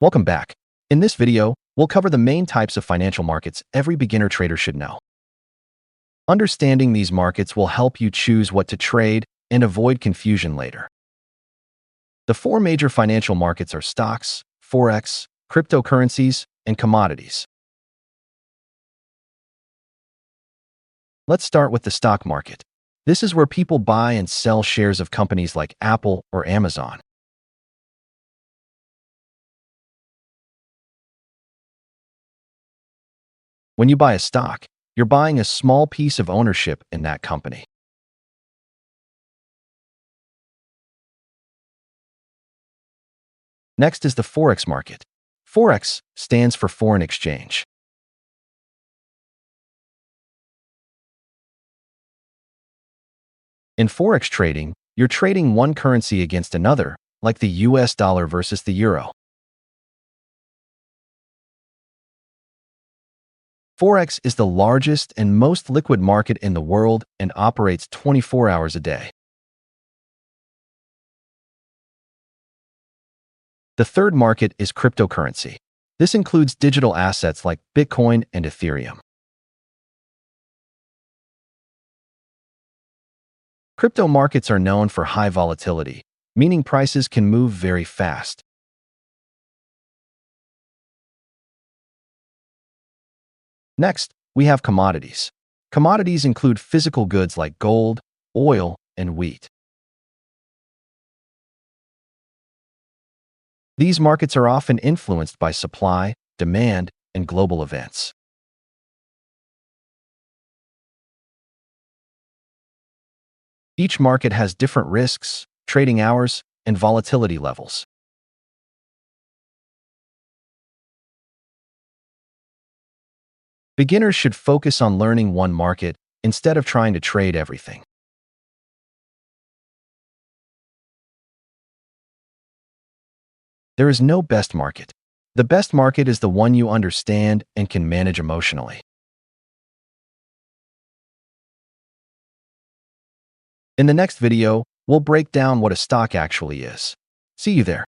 Welcome back. In this video, we'll cover the main types of financial markets every beginner trader should know. Understanding these markets will help you choose what to trade and avoid confusion later. The four major financial markets are stocks, Forex, cryptocurrencies, and commodities. Let's start with the stock market. This is where people buy and sell shares of companies like Apple or Amazon. When you buy a stock, you're buying a small piece of ownership in that company. Next is the Forex market. Forex stands for foreign exchange. In Forex trading, you're trading one currency against another, like the US dollar versus the euro. Forex is the largest and most liquid market in the world and operates 24 hours a day. The third market is cryptocurrency. This includes digital assets like Bitcoin and Ethereum. Crypto markets are known for high volatility, meaning prices can move very fast. Next, we have commodities. Commodities include physical goods like gold, oil, and wheat. These markets are often influenced by supply, demand, and global events. Each market has different risks, trading hours, and volatility levels. Beginners should focus on learning one market instead of trying to trade everything. There is no best market. The best market is the one you understand and can manage emotionally. In the next video, we'll break down what a stock actually is. See you there.